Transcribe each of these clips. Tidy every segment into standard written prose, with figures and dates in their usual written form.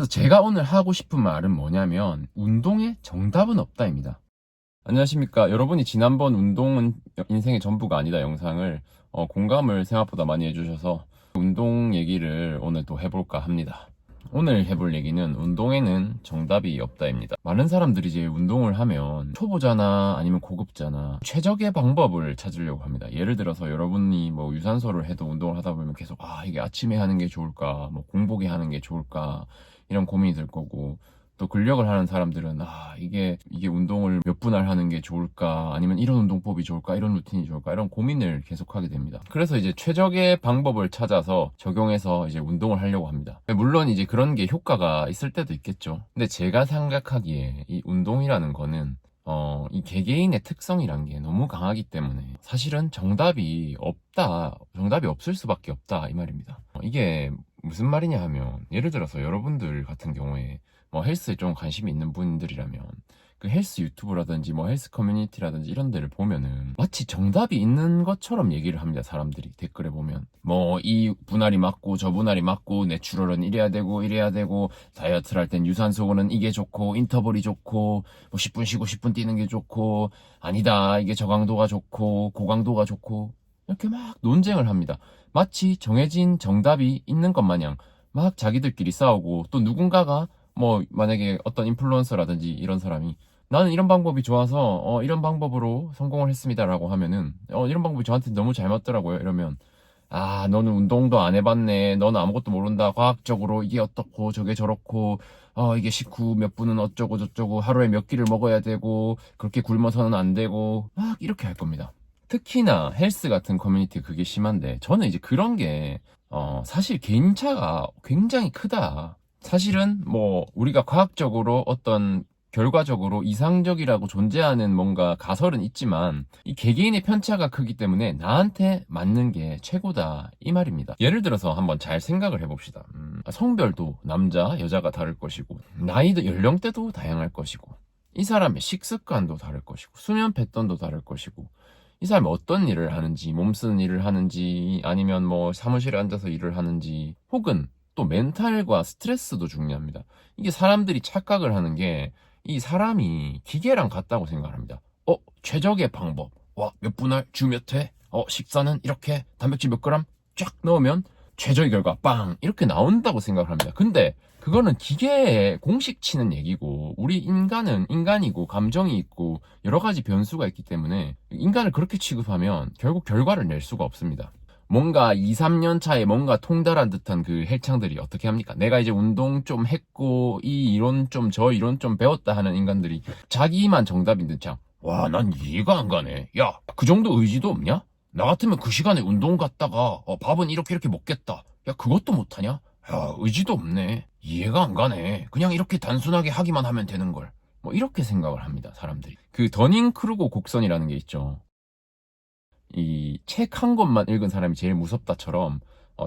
그래서 제가 오늘 하고 싶은 말은 뭐냐면 운동에 정답은 없다입니다. 안녕하십니까. 여러분이 지난번 운동은 인생의 전부가 아니다 영상을 공감을 생각보다 많이 해주셔서 운동 얘기를 오늘 또 해볼까 합니다. 오늘 해볼 얘기는 운동에는 정답이 없다입니다. 많은 사람들이 이제 운동을 하면 초보자나 아니면 고급자나 최적의 방법을 찾으려고 합니다. 예를 들어서 여러분이 뭐 유산소를 해도 운동을 하다 보면 계속 이게 아침에 하는 게 좋을까, 뭐 공복에 하는 게 좋을까 이런 고민이 들 거고, 또 근력을 하는 사람들은 이게 운동을 몇 분할 하는 게 좋을까, 아니면 이런 운동법이 좋을까, 이런 루틴이 좋을까, 이런 고민을 계속 하게 됩니다. 그래서 이제 최적의 방법을 찾아서 적용해서 이제 운동을 하려고 합니다. 물론 이제 그런 게 효과가 있을 때도 있겠죠. 근데 제가 생각하기에 이 운동이라는 거는 이 개개인의 특성이란 게 너무 강하기 때문에 사실은 정답이 없을 수밖에 없다 이 말입니다. 이게 무슨 말이냐 하면, 예를 들어서 여러분들 같은 경우에 뭐 헬스에 좀 관심이 있는 분들이라면 그 헬스 유튜브라든지 뭐 헬스 커뮤니티라든지 이런 데를 보면은 마치 정답이 있는 것처럼 얘기를 합니다. 사람들이 댓글에 보면 뭐 이 분할이 맞고 저 분할이 맞고 내추럴은 이래야 되고 다이어트를 할 땐 유산소는 이게 좋고 인터벌이 좋고 뭐 10분 쉬고 10분 뛰는 게 좋고, 아니다 이게 저강도가 좋고 고강도가 좋고, 이렇게 막 논쟁을 합니다. 마치 정해진 정답이 있는 것 마냥 막 자기들끼리 싸우고, 또 누군가가 뭐 만약에 어떤 인플루언서라든지 이런 사람이 나는 이런 방법이 좋아서 이런 방법으로 성공을 했습니다라고 하면은 이런 방법이 저한테 너무 잘 맞더라고요 이러면, 너는 운동도 안 해봤네, 너는 아무것도 모른다, 과학적으로 이게 어떻고 저게 저렇고 이게 식후 몇 분은 어쩌고 저쩌고 하루에 몇 끼를 먹어야 되고 그렇게 굶어서는 안 되고 막 이렇게 할 겁니다. 특히나 헬스 같은 커뮤니티 그게 심한데, 저는 이제 그런 게 사실 개인차가 굉장히 크다, 사실은 뭐 우리가 과학적으로 어떤 결과적으로 이상적이라고 존재하는 뭔가 가설은 있지만 이 개개인의 편차가 크기 때문에 나한테 맞는 게 최고다 이 말입니다. 예를 들어서 한번 잘 생각을 해봅시다. 성별도 남자 여자가 다를 것이고, 나이도 연령대도 다양할 것이고, 이 사람의 식습관도 다를 것이고, 수면 패턴도 다를 것이고, 이 사람이 어떤 일을 하는지, 몸 쓰는 일을 하는지, 아니면 뭐 사무실에 앉아서 일을 하는지, 혹은 또 멘탈과 스트레스도 중요합니다. 이게 사람들이 착각을 하는 게, 이 사람이 기계랑 같다고 생각합니다. 최적의 방법. 몇 분할, 주 몇 회, 식사는 이렇게, 단백질 몇 그램 쫙 넣으면 최적의 결과, 빵! 이렇게 나온다고 생각을 합니다. 근데 그거는 기계에 공식 치는 얘기고, 우리 인간은 인간이고, 감정이 있고, 여러 가지 변수가 있기 때문에 인간을 그렇게 취급하면 결국 결과를 낼 수가 없습니다. 뭔가 2, 3년 차에 뭔가 통달한 듯한 그 헬창들이 어떻게 합니까? 내가 이제 운동 좀 했고 이 이론 좀 저 이론 좀 배웠다 하는 인간들이 자기만 정답인 듯참, 난 이해가 안 가네. 야, 그 정도 의지도 없냐? 나 같으면 그 시간에 운동 갔다가 밥은 이렇게 먹겠다. 야, 그것도 못하냐? 야, 의지도 없네. 이해가 안 가네. 그냥 이렇게 단순하게 하기만 하면 되는 걸. 뭐 이렇게 생각을 합니다, 사람들이. 그 더닝크루거 곡선이라는 게 있죠. 이 책 한 권만 읽은 사람이 제일 무섭다처럼,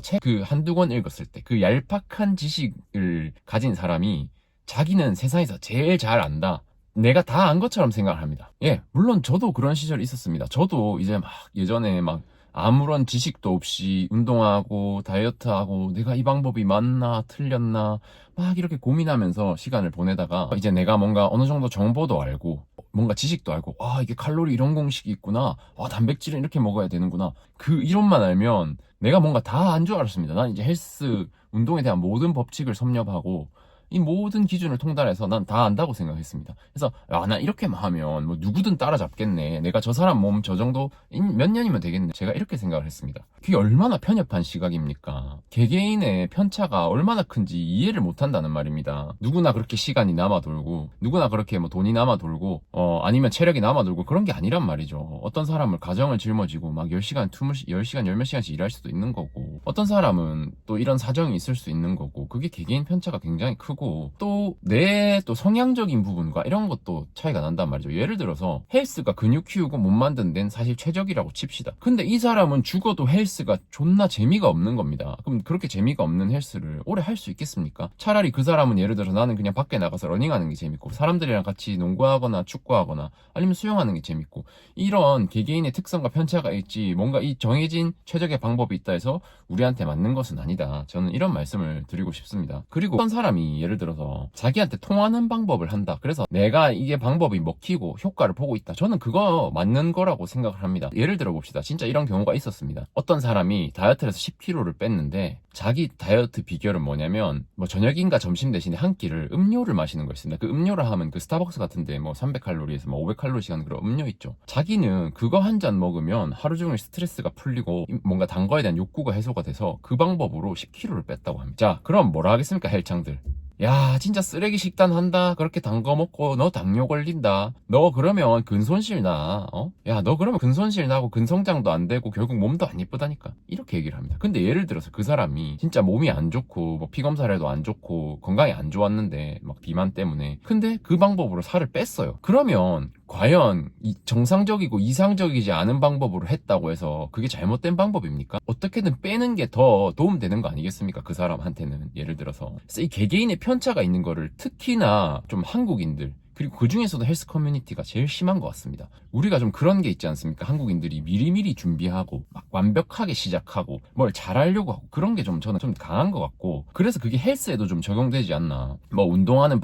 책 그 한두 권 읽었을 때 그 얄팍한 지식을 가진 사람이 자기는 세상에서 제일 잘 안다, 내가 다 안 것처럼 생각을 합니다. 예, 물론 저도 그런 시절이 있었습니다. 저도 이제 막 예전에 막 아무런 지식도 없이 운동하고 다이어트하고 내가 이 방법이 맞나 틀렸나 막 이렇게 고민하면서 시간을 보내다가, 이제 내가 뭔가 어느 정도 정보도 알고 뭔가 지식도 알고, 이게 칼로리 이런 공식이 있구나, 단백질은 이렇게 먹어야 되는구나, 그 이론만 알면 내가 뭔가 다 안 줄 알았습니다. 난 이제 헬스 운동에 대한 모든 법칙을 섭렵하고 이 모든 기준을 통달해서 난 다 안다고 생각했습니다. 그래서 난 이렇게만 하면 뭐 누구든 따라잡겠네, 내가 저 사람 몸 저 정도 몇 년이면 되겠네, 제가 이렇게 생각을 했습니다. 그게 얼마나 편협한 시각입니까? 개개인의 편차가 얼마나 큰지 이해를 못한다는 말입니다. 누구나 그렇게 시간이 남아 돌고, 누구나 그렇게 뭐 돈이 남아 돌고 아니면 체력이 남아 돌고 그런 게 아니란 말이죠. 어떤 사람은 가정을 짊어지고 막 10시간, 10시간, 열 몇 시간씩 일할 수도 있는 거고, 어떤 사람은 또 이런 사정이 있을 수 있는 거고, 그게 개개인 편차가 굉장히 크고, 또 내 또 성향적인 부분과 이런 것도 차이가 난단 말이죠. 예를 들어서 헬스가 근육 키우고 몸 만드는 데는 사실 최적이라고 칩시다. 근데 이 사람은 죽어도 헬스가 존나 재미가 없는 겁니다. 그럼 그렇게 재미가 없는 헬스를 오래 할 수 있겠습니까? 차라리 그 사람은 예를 들어서 나는 그냥 밖에 나가서 러닝하는 게 재밌고, 사람들이랑 같이 농구하거나 축구하거나 아니면 수영하는 게 재밌고, 이런 개개인의 특성과 편차가 있지, 뭔가 이 정해진 최적의 방법이 있다 해서 우리한테 맞는 것은 아니다. 저는 이런 말씀을 드리고 싶습니다. 그리고 어떤 사람이 예를 들어서 자기한테 통하는 방법을 한다. 그래서 내가 이게 방법이 먹히고 효과를 보고 있다. 저는 그거 맞는 거라고 생각을 합니다. 예를 들어 봅시다. 진짜 이런 경우가 있었습니다. 어떤 사람이 다이어트를 해서 10kg를 뺐는데 자기 다이어트 비결은 뭐냐면 뭐 저녁인가 점심 대신에 한 끼를 음료를 마시는 거였습니다. 그 음료라 하면 그 스타벅스 같은데 뭐 300칼로리에서 뭐 500칼로리 하는 그런 음료 있죠. 자기는 그거 한 잔 먹으면 하루 종일 스트레스가 풀리고 뭔가 단 거에 대한 욕구가 해소가 돼서 그 방법으로 10kg를 뺐다고 합니다. 자, 그럼 뭐라 하겠습니까, 헬창들? 야, 진짜 쓰레기 식단 한다. 그렇게 단 거 먹고 너 당뇨 걸린다. 너 그러면 근손실 나. 야, 너 그러면 근손실 나고 근성장도 안 되고 결국 몸도 안 예쁘다니까. 이렇게 얘기를 합니다. 근데 예를 들어서 그 사람이 진짜 몸이 안 좋고 뭐 피검사를 해도 안 좋고 건강이 안 좋았는데 막 비만 때문에 근데 그 방법으로 살을 뺐어요. 그러면 과연 정상적이고 이상적이지 않은 방법으로 했다고 해서 그게 잘못된 방법입니까? 어떻게든 빼는 게 더 도움되는 거 아니겠습니까? 그 사람한테는 예를 들어서 그래서 이 개개인의 편차가 있는 거를 특히나 좀 한국인들 그리고 그 중에서도 헬스 커뮤니티가 제일 심한 것 같습니다. 우리가 좀 그런 게 있지 않습니까? 한국인들이 미리미리 준비하고 막 완벽하게 시작하고 뭘 잘하려고 하고 그런 게 좀 저는 좀 강한 것 같고 그래서 그게 헬스에도 좀 적용되지 않나. 뭐 운동하는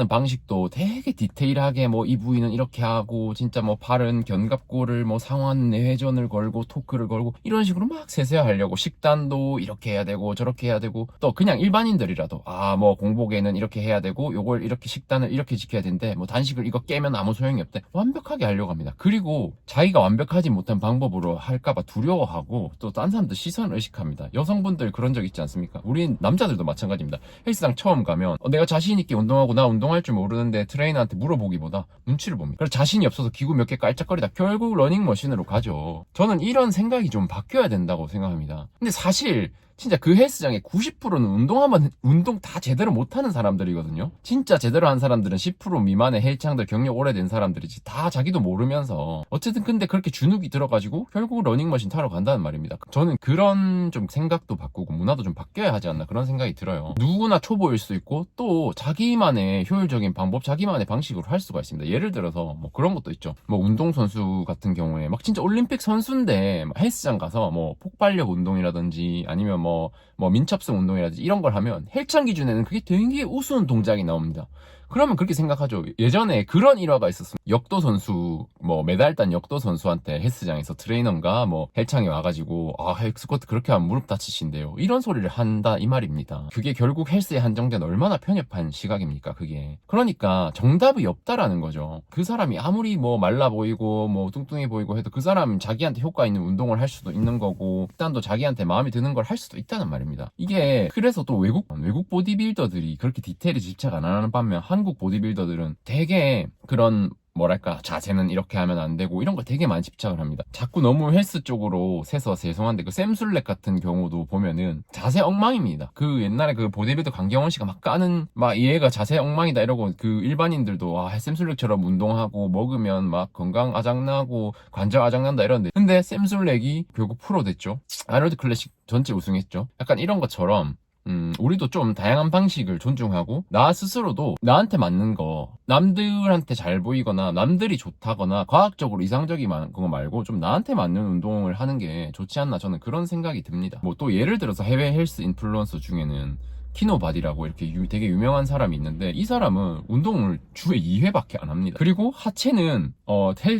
방식도 되게 디테일하게 뭐 이 부위는 이렇게 하고 진짜 뭐 팔은 견갑골을 뭐 상완 내회전을 걸고 토크를 걸고 이런 식으로 막 세세하려고 식단도 이렇게 해야 되고 저렇게 해야 되고 또 그냥 일반인들이라도 뭐 공복에는 이렇게 해야 되고 요걸 이렇게 식단을 이렇게 지켜야 되는데 뭐 단식을 이거 깨면 아무 소용이 없대. 완벽하게 하려고 합니다. 그리고 자기가 완벽하지 못한 방법으로 할까봐 두려워하고 또 딴 사람들 시선을 의식합니다. 여성분들 그런 적 있지 않습니까? 우린 남자들도 마찬가지입니다. 헬스장 처음 가면 내가 자신 있게 운동하고 나 운동할 줄 모르는데 트레이너한테 물어보기보다 눈치를 봅니다. 그래서 자신이 없어서 기구 몇 개 깔짝거리다 결국 러닝머신으로 가죠. 저는 이런 생각이 좀 바뀌어야 된다고 생각합니다. 근데 사실 진짜 그 헬스장의 90%는 운동 다 제대로 못하는 사람들이거든요. 진짜 제대로 한 사람들은 10% 미만의 헬창들 경력 오래된 사람들이지 다 자기도 모르면서 어쨌든 근데 그렇게 주눅이 들어가지고 결국 러닝머신 타러 간다는 말입니다. 저는 그런 좀 생각도 바꾸고 문화도 좀 바뀌어야 하지 않나 그런 생각이 들어요. 누구나 초보일 수 있고 또 자기만의 효율적인 방법 자기만의 방식으로 할 수가 있습니다. 예를 들어서 뭐 그런 것도 있죠. 뭐 운동선수 같은 경우에 막 진짜 올림픽 선수인데 헬스장 가서 뭐 폭발력 운동이라든지 아니면 뭐 민첩성 운동이라든지 이런 걸 하면 헬창 기준에는 그게 되게 우스운 동작이 나옵니다. 그러면 그렇게 생각하죠. 예전에 그런 일화가 있었습니다. 역도 선수, 뭐 메달 딴 역도 선수한테 헬스장에서 트레이너가 뭐 헬창에 와가지고 헬스쿼트 그렇게 하면 무릎 다치신대요. 이런 소리를 한다 이 말입니다. 그게 결국 헬스에 한정된 얼마나 편협한 시각입니까 그게. 그러니까 정답이 없다라는 거죠. 그 사람이 아무리 뭐 말라 보이고 뭐 뚱뚱해 보이고 해도 그 사람은 자기한테 효과 있는 운동을 할 수도 있는 거고 일단도 자기한테 마음에 드는 걸 할 수도 있다는 말입니다. 이게 그래서 또 외국 보디빌더들이 그렇게 디테일에 집착 안 하는 반면 한국 보디빌더들은 되게 그런 뭐랄까 자세는 이렇게 하면 안 되고 이런 걸 되게 많이 집착을 합니다. 자꾸 너무 헬스 쪽으로 새서 죄송한데 그 샘술렉 같은 경우도 보면은 자세 엉망입니다. 그 옛날에 그 보디빌더 강경원 씨가 막 까는 막 얘가 자세 엉망이다 이러고 그 일반인들도 샘술렉처럼 운동하고 먹으면 막 건강 아작나고 관절 아작난다 이러는데 근데 샘술렉이 결국 프로 됐죠. 아놀드 클래식 전체 우승했죠. 약간 이런 것처럼 우리도 좀 다양한 방식을 존중하고 나 스스로도 나한테 맞는 거 남들한테 잘 보이거나 남들이 좋다거나 과학적으로 이상적인 거 말고 좀 나한테 맞는 운동을 하는 게 좋지 않나 저는 그런 생각이 듭니다. 뭐 또 예를 들어서 해외 헬스 인플루언서 중에는 키노바디라고 이렇게 되게 유명한 사람이 있는데 이 사람은 운동을 주에 2회밖에 안 합니다. 그리고 하체는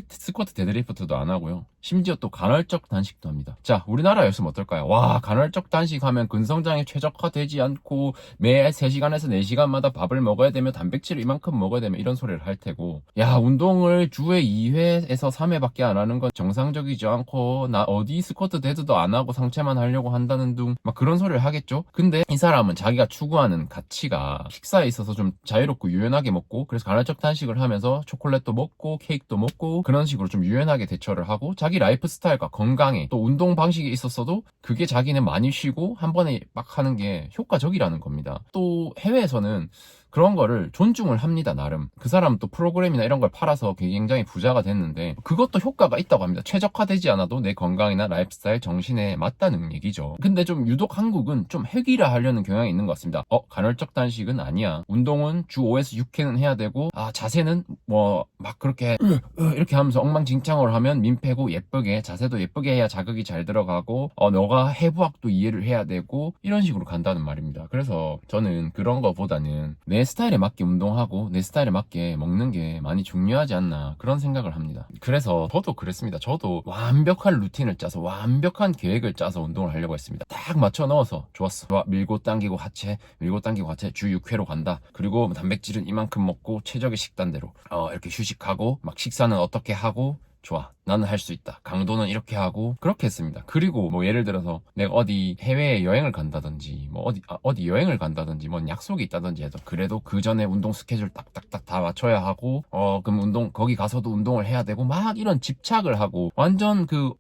스쿼트 데드리프트도 안 하고요. 심지어 또 간헐적 단식도 합니다. 자, 우리나라였으면 어떨까요? 와, 간헐적 단식하면 근성장에 최적화되지 않고 매 3시간에서 4시간마다 밥을 먹어야 되며 단백질을 이만큼 먹어야 되며 이런 소리를 할 테고 야, 운동을 주에 2회에서 3회밖에 안 하는 건 정상적이지 않고 나 어디 스쿼트 데드도 안 하고 상체만 하려고 한다는 둥 막 그런 소리를 하겠죠? 근데 이 사람은 자기가 추구하는 가치가 식사에 있어서 좀 자유롭고 유연하게 먹고 그래서 간헐적 단식을 하면서 초콜릿도 먹고 케이크도 먹고 그런 식으로 좀 유연하게 대처를 하고 자기 라이프 스타일과 건강에 또 운동 방식이 있었어도 그게 자기는 많이 쉬고 한 번에 막 하는 게 효과적이라는 겁니다. 또 해외에서는 그런 거를 존중을 합니다. 나름 그 사람은 또 프로그램이나 이런 걸 팔아서 굉장히 부자가 됐는데 그것도 효과가 있다고 합니다. 최적화되지 않아도 내 건강이나 라이프스타일, 정신에 맞다는 얘기죠. 근데 좀 유독 한국은 좀 획일화 하려는 경향이 있는 것 같습니다. 간헐적 단식은 아니야, 운동은 주 5에서 6회는 해야 되고, 자세는 뭐 막 그렇게 이렇게 하면서 엉망진창으로 하면 민폐고, 예쁘게 자세도 예쁘게 해야 자극이 잘 들어가고, 너가 해부학도 이해를 해야 되고, 이런 식으로 간다는 말입니다. 그래서 저는 그런 거보다는 내 스타일에 맞게 운동하고 내 스타일에 맞게 먹는 게 많이 중요하지 않나, 그런 생각을 합니다. 그래서 저도 그랬습니다. 저도 완벽한 루틴을 짜서 완벽한 계획을 짜서 운동을 하려고 했습니다. 딱 맞춰 넣어서 좋았어. 좋아, 밀고 당기고 하체, 밀고 당기고 하체 주 6회로 간다. 그리고 단백질은 이만큼 먹고 최적의 식단대로 이렇게 휴식하고, 막 식사는 어떻게 하고, 좋아, 나는 할 수 있다, 강도는 이렇게 하고, 그렇게 했습니다. 그리고 뭐 예를 들어서 내가 어디 해외에 여행을 간다든지, 뭐 어디 여행을 간다든지, 뭐 약속이 있다든지 해도 그래도 그 전에 운동 스케줄 딱딱딱 다 맞춰야 하고, 그럼 거기 가서도 운동을 해야 되고, 막 이런 집착을 하고 완전 그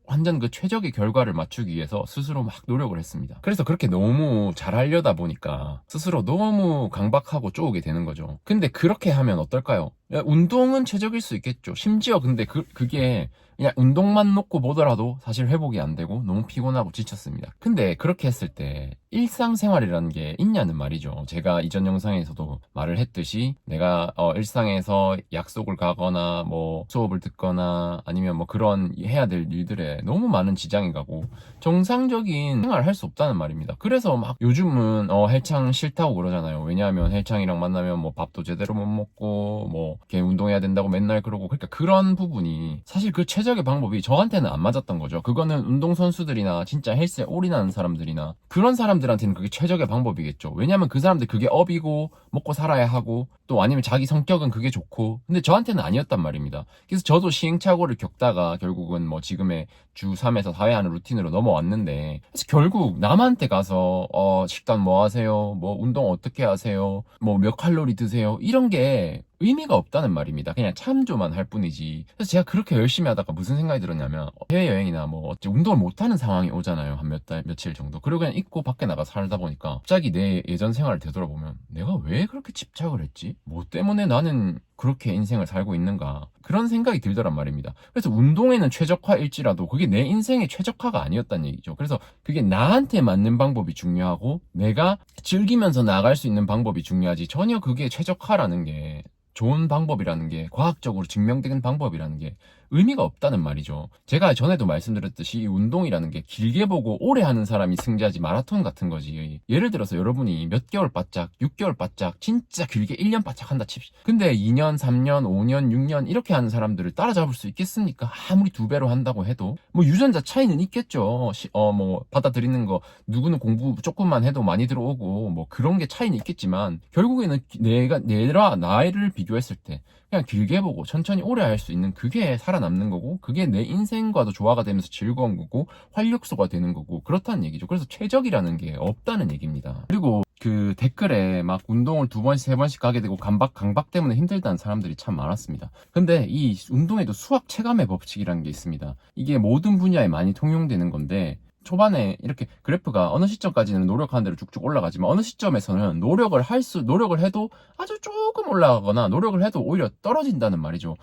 최적의 결과를 맞추기 위해서 스스로 막 노력을 했습니다. 그래서 그렇게 너무 잘하려다 보니까 스스로 너무 강박하고 쪼우게 되는 거죠. 근데 그렇게 하면 어떨까요? 운동은 최적일 수 있겠죠. 심지어 근데 그게 그냥 운동만 놓고 보더라도 사실 회복이 안 되고 너무 피곤하고 지쳤습니다. 근데 그렇게 했을 때 일상생활이라는 게 있냐는 말이죠. 제가 이전 영상에서도 말을 했듯이, 내가 일상에서 약속을 가거나 뭐 수업을 듣거나 아니면 뭐 그런 해야 될 일들에 너무 많은 지장이 가고 정상적인 생활을 할 수 없다는 말입니다. 그래서 막 요즘은 헬창 싫다고 그러잖아요. 왜냐하면 헬창이랑 만나면 뭐 밥도 제대로 못 먹고 뭐 이렇게 운동해야 된다고 맨날 그러고, 그러니까 그런 부분이 사실 그 최적의 방법이 저한테는 안 맞았던 거죠. 그거는 운동선수들이나 진짜 헬스에 올인하는 사람들이나 그런 사람들한테는 그게 최적의 방법이겠죠. 왜냐면 그 사람들 그게 업이고 먹고 살아야 하고, 또 아니면 자기 성격은 그게 좋고, 근데 저한테는 아니었단 말입니다. 그래서 저도 시행착오를 겪다가 결국은 뭐 지금의 주 3에서 4회 하는 루틴으로 넘어왔는데, 그래서 결국 남한테 가서 식단 뭐 하세요? 뭐 운동 어떻게 하세요? 뭐 몇 칼로리 드세요? 이런 게 의미가 없다는 말입니다. 그냥 참조만 할 뿐이지. 그래서 제가 그렇게 열심히 하다가 무슨 생각이 들었냐면, 해외여행이나 뭐 운동을 못하는 상황이 오잖아요. 한 몇 달, 며칠 정도. 그리고 그냥 잊고 밖에 나가 살다 보니까 갑자기 내 예전 생활을 되돌아보면 내가 왜 그렇게 집착을 했지? 뭐 때문에 나는 그렇게 인생을 살고 있는가? 그런 생각이 들더란 말입니다. 그래서 운동에는 최적화일지라도 그게 내 인생의 최적화가 아니었다는 얘기죠. 그래서 그게 나한테 맞는 방법이 중요하고 내가 즐기면서 나아갈 수 있는 방법이 중요하지, 전혀 그게 최적화라는 게, 좋은 방법이라는 게, 과학적으로 증명된 방법이라는 게 의미가 없다는 말이죠. 제가 전에도 말씀드렸듯이 이 운동이라는 게 길게 보고 오래 하는 사람이 승자지, 마라톤 같은 거지. 예를 들어서 여러분이 몇 개월 바짝, 6개월 바짝, 진짜 길게 1년 바짝 한다 칩시다. 근데 2년, 3년, 5년, 6년 이렇게 하는 사람들을 따라잡을 수 있겠습니까? 아무리 2배로 한다고 해도 뭐 유전자 차이는 있겠죠. 뭐 받아들이는 거, 누구는 공부 조금만 해도 많이 들어오고 뭐 그런 게 차이는 있겠지만, 결국에는 내가 나이를 비교했을 때 그냥 길게 보고 천천히 오래 할 수 있는 그게 살아남는 거고, 그게 내 인생과도 조화가 되면서 즐거운 거고 활력소가 되는 거고, 그렇다는 얘기죠. 그래서 최적이라는 게 없다는 얘기입니다. 그리고 그 댓글에 막 운동을 2번씩 3번씩 가게 되고 강박 때문에 힘들다는 사람들이 참 많았습니다. 근데 이 운동에도 수학 체감의 법칙이라는 게 있습니다. 이게 모든 분야에 많이 통용되는 건데, 초반에 이렇게 그래프가 어느 시점까지는 노력하는 대로 쭉쭉 올라가지만 어느 시점에서는 노력을 해도 아주 조금 올라가거나 노력을 해도 오히려 떨어진다는 말이죠.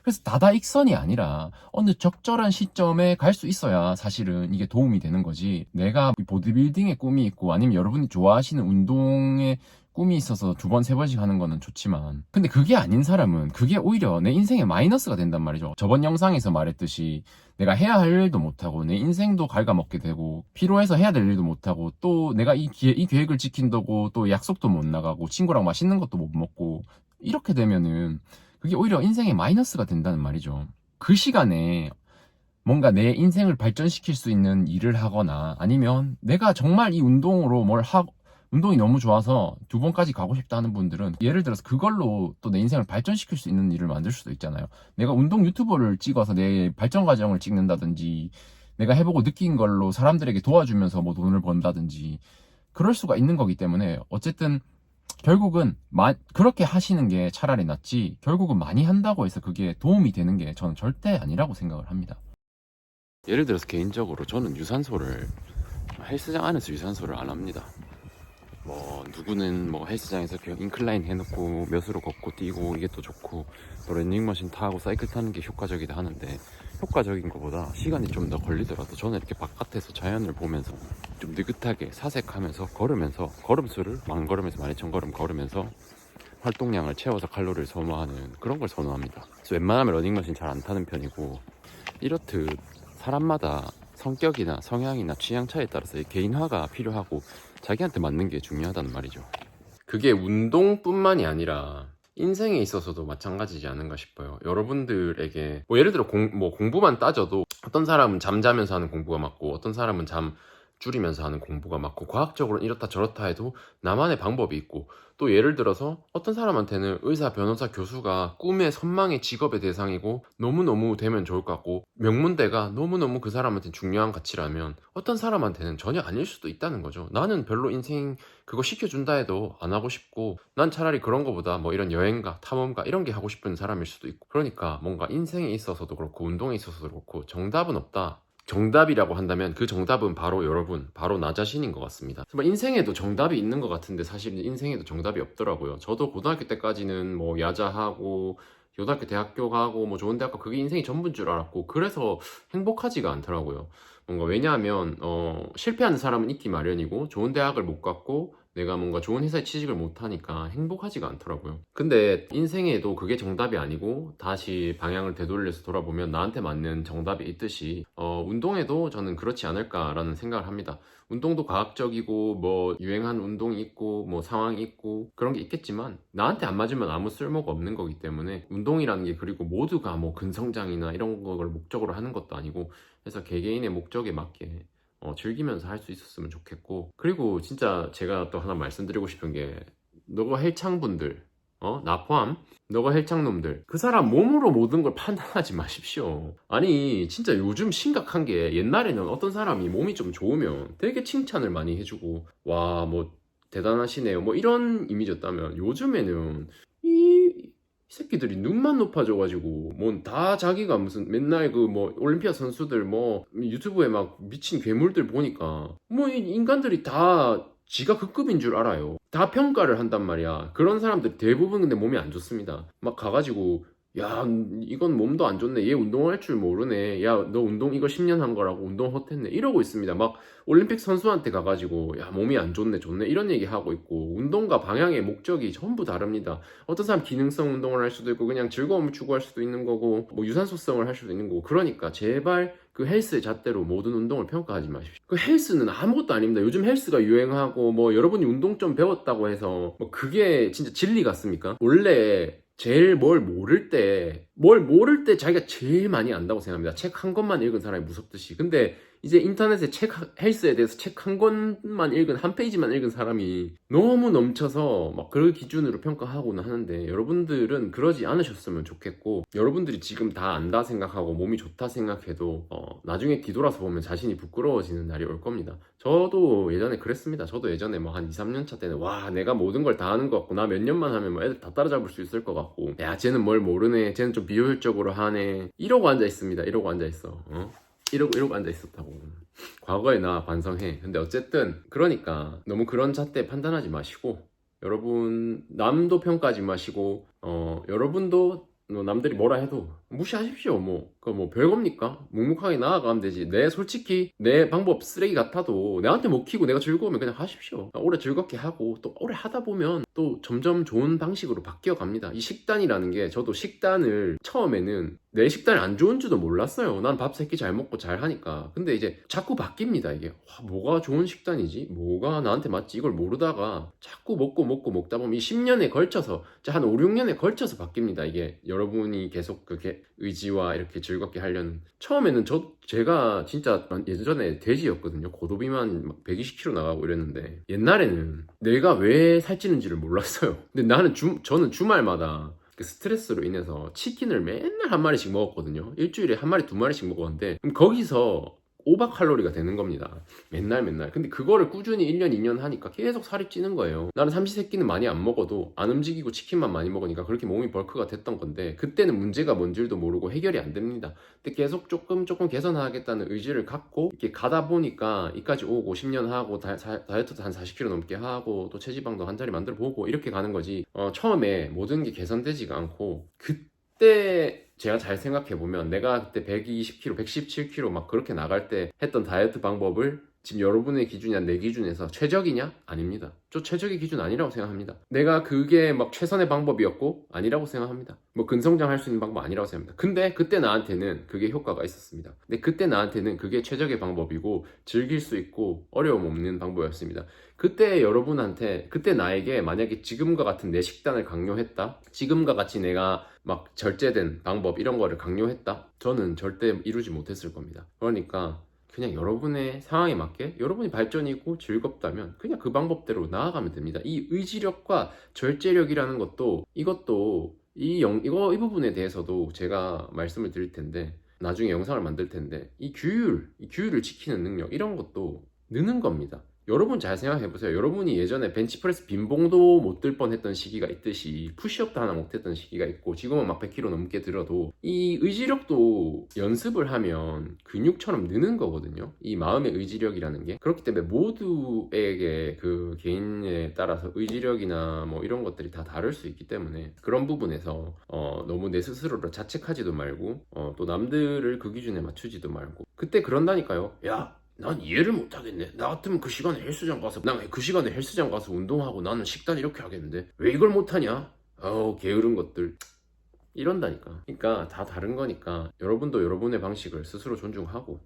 그래서 다다익선이 아니라 어느 적절한 시점에 갈 수 있어야 사실은 이게 도움이 되는 거지. 내가 보디빌딩의 꿈이 있고 아니면 여러분이 좋아하시는 운동의 꿈이 있어서 2번, 3번씩 하는 거는 좋지만, 근데 그게 아닌 사람은 그게 오히려 내 인생에 마이너스가 된단 말이죠. 저번 영상에서 말했듯이 내가 해야 할 일도 못하고 내 인생도 갉아먹게 되고 피로해서 해야 될 일도 못하고, 또 내가 이 계획을 지킨다고 또 약속도 못 나가고 친구랑 맛있는 것도 못 먹고, 이렇게 되면은 그게 오히려 인생에 마이너스가 된다는 말이죠. 그 시간에 뭔가 내 인생을 발전시킬 수 있는 일을 하거나, 아니면 내가 정말 이 운동으로 운동이 너무 좋아서 2번까지 가고 싶다 하는 분들은 예를 들어서 그걸로 또 내 인생을 발전시킬 수 있는 일을 만들 수도 있잖아요. 내가 운동 유튜버를 찍어서 내 발전 과정을 찍는다든지, 내가 해보고 느낀 걸로 사람들에게 도와주면서 뭐 돈을 번다든지, 그럴 수가 있는 거기 때문에 어쨌든 결국은 그렇게 하시는 게 차라리 낫지, 결국은 많이 한다고 해서 그게 도움이 되는 게 저는 절대 아니라고 생각을 합니다. 예를 들어서 개인적으로 저는 헬스장 안에서 유산소를 안 합니다. 뭐 누구는 뭐 헬스장에서 그냥 인클라인 해놓고 몇으로 걷고 뛰고 이게 또 좋고, 또 러닝머신 타고 사이클 타는 게 효과적이다 하는데, 효과적인 것보다 시간이 좀 더 걸리더라도 저는 이렇게 바깥에서 자연을 보면서 좀 느긋하게 사색하면서 걸으면서, 걸음수를 만 걸음에서 12,000걸음 걸으면서 활동량을 채워서 칼로리를 소모하는 그런 걸 선호합니다. 그래서 웬만하면 러닝머신 잘 안 타는 편이고, 이렇듯 사람마다 성격이나 성향이나 취향 차이에 따라서 개인화가 필요하고 자기한테 맞는 게 중요하다는 말이죠. 그게 운동뿐만이 아니라 인생에 있어서도 마찬가지지 않은가 싶어요. 여러분들에게 뭐 예를 들어 공부만 따져도 어떤 사람은 잠자면서 하는 공부가 맞고, 어떤 사람은 잠 줄이면서 하는 공부가 맞고, 과학적으로는 이렇다 저렇다 해도 나만의 방법이 있고, 또 예를 들어서 어떤 사람한테는 의사, 변호사, 교수가 꿈의 선망의 직업의 대상이고 너무너무 되면 좋을 것 같고, 명문대가 너무너무 그 사람한테 중요한 가치라면 어떤 사람한테는 전혀 아닐 수도 있다는 거죠. 나는 별로 인생 그거 시켜준다 해도 안 하고 싶고, 난 차라리 그런 거보다 뭐 이런 여행가, 탐험가 이런 게 하고 싶은 사람일 수도 있고, 그러니까 뭔가 인생에 있어서도 그렇고 운동에 있어서도 그렇고 정답은 없다. 정답이라고 한다면 그 정답은 바로 여러분, 바로 나 자신인 것 같습니다. 인생에도 정답이 있는 것 같은데 사실 인생에도 정답이 없더라고요. 저도 고등학교 때까지는 뭐 야자하고 고등학교 대학교 가고 뭐 좋은 대학 가고 그게 인생이 전부인 줄 알았고, 그래서 행복하지가 않더라고요. 뭔가 왜냐하면 실패하는 사람은 있기 마련이고, 좋은 대학을 못 갔고 내가 뭔가 좋은 회사에 취직을 못하니까 행복하지가 않더라고요. 근데 인생에도 그게 정답이 아니고 다시 방향을 되돌려서 돌아보면 나한테 맞는 정답이 있듯이 운동에도 저는 그렇지 않을까라는 생각을 합니다. 운동도 과학적이고 뭐 유행한 운동이 있고 뭐 상황이 있고 그런 게 있겠지만, 나한테 안 맞으면 아무 쓸모가 없는 거기 때문에 운동이라는 게, 그리고 모두가 뭐 근성장이나 이런 걸 목적으로 하는 것도 아니고, 그래서 개개인의 목적에 맞게 즐기면서 할 수 있었으면 좋겠고, 그리고 진짜 제가 또 하나 말씀드리고 싶은 게, 너가 헬창분들, 나 포함, 너가 헬창놈들, 그 사람 몸으로 모든 걸 판단하지 마십시오. 아니 진짜 요즘 심각한 게, 옛날에는 어떤 사람이 몸이 좀 좋으면 되게 칭찬을 많이 해주고 와 뭐 대단하시네요 뭐 이런 이미지였다면, 요즘에는 이 새끼들이 눈만 높아져가지고 뭐 다 자기가 무슨 맨날 그 뭐 올림피아 선수들 뭐 유튜브에 막 미친 괴물들 보니까 뭐 이 인간들이 다 지가 그 급인 줄 알아요. 다 평가를 한단 말이야. 그런 사람들 대부분 근데 몸이 안 좋습니다. 막 가가지고 야 이건 몸도 안 좋네, 얘 운동할 줄 모르네, 야 너 운동 이거 10년 한 거라고 운동 헛했네 이러고 있습니다. 막 올림픽 선수한테 가가지고 야 몸이 안 좋네 좋네 이런 얘기 하고 있고, 운동과 방향의 목적이 전부 다릅니다. 어떤 사람 기능성 운동을 할 수도 있고 그냥 즐거움을 추구할 수도 있는 거고 뭐 유산소성을 할 수도 있는 거고, 그러니까 제발 그 헬스의 잣대로 모든 운동을 평가하지 마십시오. 그 헬스는 아무것도 아닙니다. 요즘 헬스가 유행하고 뭐 여러분이 운동 좀 배웠다고 해서 뭐 그게 진짜 진리 같습니까? 원래 제일 뭘 모를 때 자기가 제일 많이 안다고 생각합니다. 책 한 권만 읽은 사람이 무섭듯이. 근데 이제 인터넷에 헬스에 대해서 책 한 권만 읽은, 한 페이지만 읽은 사람이 너무 넘쳐서 막 그 기준으로 평가하고는 하는데, 여러분들은 그러지 않으셨으면 좋겠고, 여러분들이 지금 다 안다 생각하고 몸이 좋다 생각해도 나중에 뒤돌아서 보면 자신이 부끄러워지는 날이 올 겁니다. 저도 예전에 그랬습니다. 저도 예전에 뭐 한 2, 3년 차 때는 와 내가 모든 걸 다 아는 것 같고, 나 몇 년만 하면 뭐 애들 다 따라잡을 수 있을 것 같고, 야 쟤는 뭘 모르네, 쟤는 좀 비효율적으로 하네 이러고 앉아 있습니다. 이러고 앉아 있어. 이러고 앉아 있었다고. 과거에 나 반성해. 근데 어쨌든 그러니까 너무 그런 잣대 판단하지 마시고, 여러분 남도 평가하지 마시고, 여러분도 뭐 남들이 뭐라 해도 무시하십시오. 뭐 그거 뭐 별겁니까? 묵묵하게 나아가면 되지. 솔직히 내 방법 쓰레기 같아도 내한테 먹히고 내가 즐거우면 그냥 하십시오. 오래 즐겁게 하고 또 오래 하다 보면 또 점점 좋은 방식으로 바뀌어 갑니다. 이 식단이라는 게, 저도 식단을 처음에는 내 식단이 안 좋은 줄도 몰랐어요. 난 밥 3끼 잘 먹고 잘 하니까. 근데 이제 자꾸 바뀝니다. 이게 뭐가 좋은 식단이지? 뭐가 나한테 맞지? 이걸 모르다가 자꾸 먹다 보면 이 10년에 걸쳐서, 한 5, 6년에 걸쳐서 바뀝니다. 이게 여러분이 계속 그렇게 의지와 이렇게 즐겁게 하려는. 처음에는 제가 진짜 예전에 돼지였거든요. 고도비만 막 120kg 나가고 이랬는데, 옛날에는 내가 왜 살찌는지를 몰랐어요. 근데 저는 주말마다 그 스트레스로 인해서 치킨을 맨날 한 마리씩 먹었거든요. 일주일에 한 마리, 두 마리씩 먹었는데, 그럼 거기서 오바 칼로리가 되는 겁니다. 맨날. 근데 그거를 꾸준히 1년, 2년 하니까 계속 살이 찌는 거예요. 나는 삼시세끼는 많이 안 먹어도 안 움직이고 치킨만 많이 먹으니까 그렇게 몸이 벌크가 됐던 건데, 그때는 문제가 뭔 줄도 모르고 해결이 안 됩니다. 근데 계속 조금 개선하겠다는 의지를 갖고 이렇게 가다 보니까 이까지 오고 10년 하고 다이어트도 한 40kg 넘게 하고 또 체지방도 한 자리 만들어 보고 이렇게 가는 거지. 처음에 모든 게 개선되지가 않고, 그때 제가 잘 생각해보면 내가 그때 120kg, 117kg 막 그렇게 나갈 때 했던 다이어트 방법을 지금 여러분의 기준이나 내 기준에서 최적이냐? 아닙니다. 저 최적의 기준 아니라고 생각합니다. 내가 그게 막 최선의 방법이었고 아니라고 생각합니다. 뭐 근성장 할 수 있는 방법 아니라고 생각합니다. 근데 그때 나한테는 그게 효과가 있었습니다. 근데 그때 나한테는 그게 최적의 방법이고 즐길 수 있고 어려움 없는 방법이었습니다. 그때 여러분한테, 그때 나에게 만약에 지금과 같은 내 식단을 강요했다, 지금과 같이 내가 막 절제된 방법 이런 거를 강요했다, 저는 절대 이루지 못했을 겁니다. 그러니까 그냥 여러분의 상황에 맞게 여러분이 발전이 있고 즐겁다면 그냥 그 방법대로 나아가면 됩니다. 이 의지력과 절제력이라는 것도, 이것도 이 부분에 대해서도 제가 말씀을 드릴 텐데, 나중에 영상을 만들 텐데, 이 규율을 지키는 능력, 이런 것도 느는 겁니다. 여러분 잘 생각해보세요. 여러분이 예전에 벤치프레스 빈봉도 못 들 뻔했던 시기가 있듯이 푸시업도 하나 못했던 시기가 있고, 지금은 막 100kg 넘게 들어도 이 의지력도 연습을 하면 근육처럼 느는 거거든요. 이 마음의 의지력이라는 게. 그렇기 때문에 모두에게 그 개인에 따라서 의지력이나 뭐 이런 것들이 다 다를 수 있기 때문에, 그런 부분에서 너무 내 스스로를 자책하지도 말고 또 남들을 그 기준에 맞추지도 말고, 그때 그런다니까요. 야, 난 이해를 못하겠네. 나 같으면 그 시간에 헬스장 가서, 운동하고 나는 식단 이렇게 하겠는데 왜 이걸 못하냐? 게으른 것들. 이런다니까. 그러니까 다 다른 거니까 여러분도 여러분의 방식을 스스로 존중하고,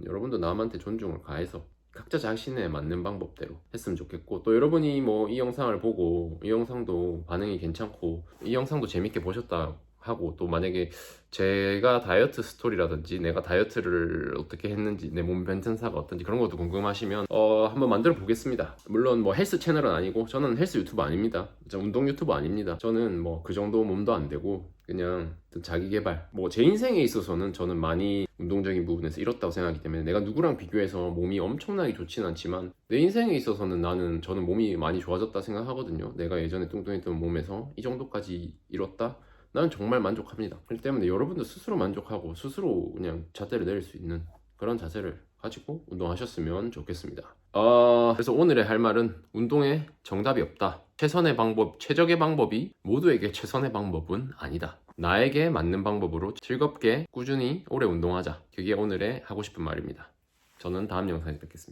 여러분도 남한테 존중을 가해서 각자 자신에 맞는 방법대로 했으면 좋겠고, 또 여러분이 뭐 이 영상을 보고 이 영상도 반응이 괜찮고 이 영상도 재밌게 보셨다 하고, 또 만약에 제가 다이어트 스토리라든지 내가 다이어트를 어떻게 했는지, 내 몸 변천사가 어떤지 그런 것도 궁금하시면 한번 만들어 보겠습니다. 물론 뭐 헬스 채널은 아니고, 저는 헬스 유튜버 아닙니다. 운동 유튜버 아닙니다. 저는 뭐 그 정도 몸도 안 되고 그냥 자기 개발, 뭐 제 인생에 있어서는 저는 많이 운동적인 부분에서 잃었다고 생각하기 때문에 내가 누구랑 비교해서 몸이 엄청나게 좋지는 않지만, 내 인생에 있어서는 저는 몸이 많이 좋아졌다 생각하거든요. 내가 예전에 뚱뚱했던 몸에서 이 정도까지 잃었다? 나는 정말 만족합니다. 그렇기 때문에 여러분도 스스로 만족하고 스스로 그냥 잣대를 내릴 수 있는 그런 자세를 가지고 운동하셨으면 좋겠습니다. 그래서 오늘의 할 말은, 운동에 정답이 없다. 최적의 방법이 모두에게 최선의 방법은 아니다. 나에게 맞는 방법으로 즐겁게 꾸준히 오래 운동하자. 그게 오늘의 하고 싶은 말입니다. 저는 다음 영상에서 뵙겠습니다.